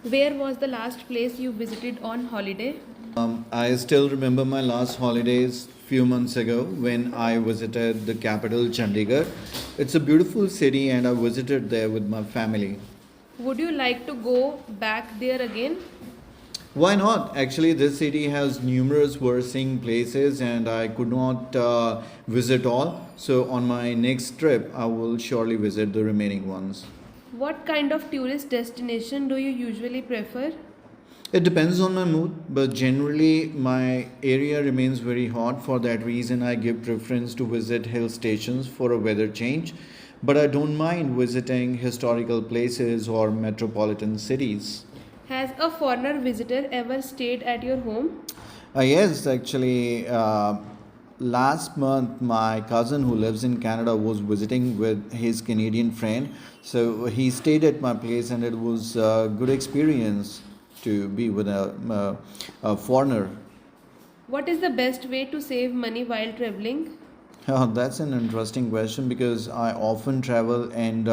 Where was the last place you visited on holiday? I still remember my last holidays few months ago when I visited the capital Chandigarh. It's a beautiful city and I visited there with my family. Would you like to go back there again? Why not? Actually, this city has numerous worsening places and I could not visit all. So on my next trip, I will surely visit the remaining ones. What kind of tourist destination do you usually prefer? It depends on my mood, but generally my area remains very hot. For that reason, I give preference to visit hill stations for a weather change. But I don't mind visiting historical places or metropolitan cities. Has a foreigner visitor ever stayed at your home? Yes, actually, last month my cousin who lives in Canada was visiting with his Canadian friend. So he stayed at my place, and it was a good experience to be with a foreigner. What is the best way to save money while traveling? That's an interesting question because I often travel and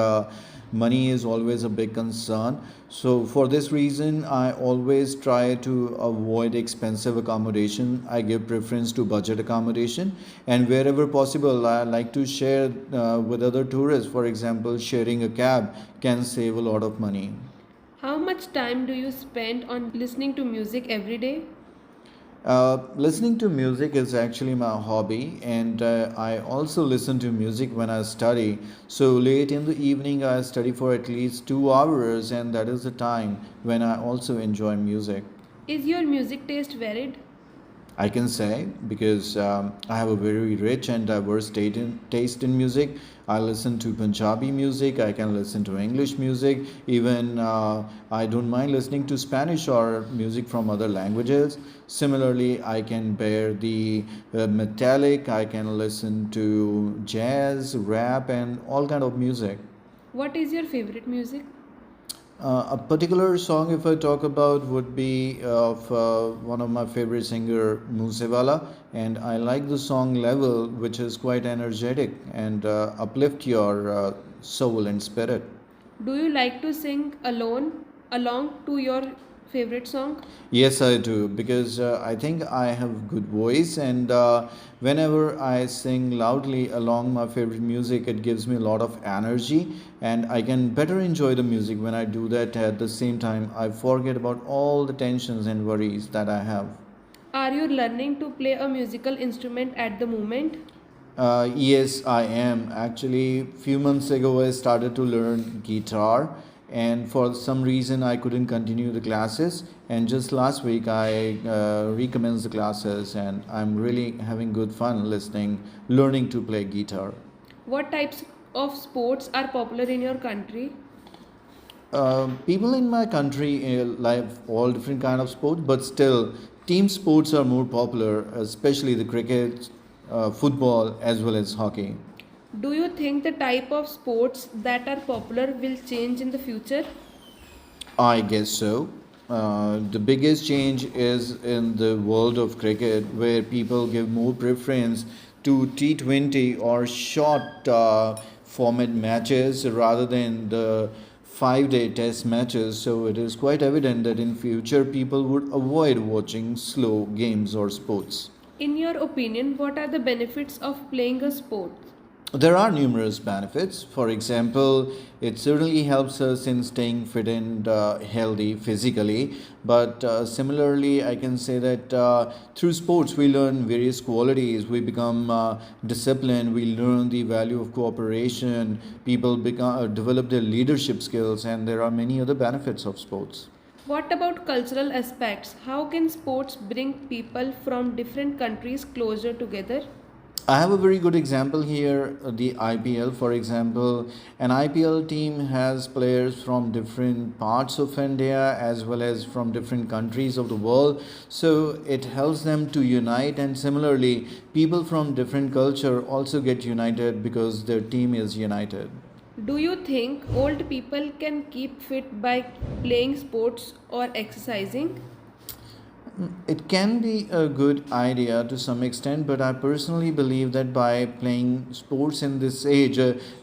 money is always a big concern. So, for this reason, I always try to avoid expensive accommodation. I give preference to budget accommodation, and wherever possible, I like to share with other tourists. For example, sharing a cab can save a lot of money. How much time do you spend on listening to music every day? Listening to music is actually my hobby, and I also listen to music when I study. So, late in the evening, I study for at least 2 hours, and that is the time when I also enjoy music. Is your music taste varied? I can say because I have a very rich and diverse taste in music. I listen to Punjabi music, I can listen to English music, even I don't mind listening to Spanish or music from other languages. Similarly, I can bear the metallic, I can listen to jazz, rap, and all kind of music. What is your favorite music? A particular song, if I talk about, would be of one of my favorite singer, Musewala, and I like the song "Level," which is quite energetic and uplift your soul and spirit. Do you like to sing alone along to your favorite song? Yes, I do because I think I have good voice, and whenever I sing loudly along my favorite music, it gives me a lot of energy, and I can better enjoy the music when I do that. At the same time, I forget about all the tensions and worries that I have. Are you learning to play a musical instrument at the moment? Yes, I am. Actually, few months ago, I started to learn guitar, and for some reason, I couldn't continue the classes. And just last week, I recommenced the classes, and I'm really having good fun learning to play guitar. What types of sports are popular in your country? People in my country like all different kind of sports, but still, team sports are more popular, especially the cricket, football, as well as hockey. Do you think the type of sports that are popular will change in the future? I guess so. The biggest change is in the world of cricket, where people give more preference to T20 or short format matches rather than the 5 day test matches. So it is quite evident that in future people would avoid watching slow games or sports. In your opinion, what are the benefits of playing a sport? There are numerous benefits. For example, it certainly helps us in staying fit and healthy physically. But similarly, I can say that through sports, we learn various qualities. We become disciplined. We learn the value of cooperation. People develop their leadership skills, and there are many other benefits of sports. What about cultural aspects? How can sports bring people from different countries closer together? I have a very good example here, the IPL. For example, an IPL team has players from different parts of India as well as from different countries of the world. So it helps them to unite, and similarly, people from different culture also get united because their team is united. Do you think old people can keep fit by playing sports or exercising? It can be a good idea to some extent, but I personally believe that by playing sports in this age,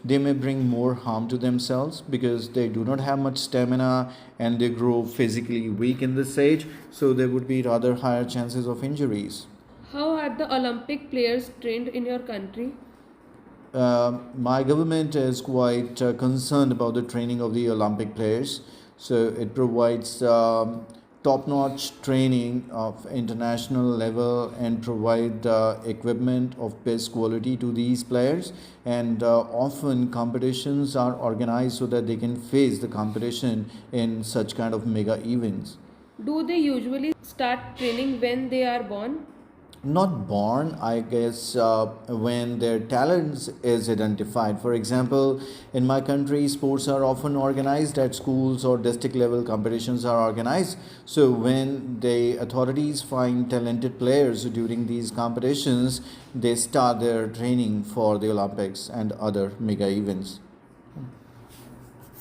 they may bring more harm to themselves because they do not have much stamina and they grow physically weak in this age, so there would be rather higher chances of injuries. How are the Olympic players trained in your country? My government is quite concerned about the training of the Olympic players. So it provides top-notch training of international level and provide equipment of best quality to these players. And often competitions are organized so that they can face the competition in such kind of mega events. Do they usually start training when they are born? Not born, I guess, when their talents is identified. For example, in my country, sports are often organized at schools or district level competitions are organized. So when the authorities find talented players during these competitions, they start their training for the Olympics and other mega events.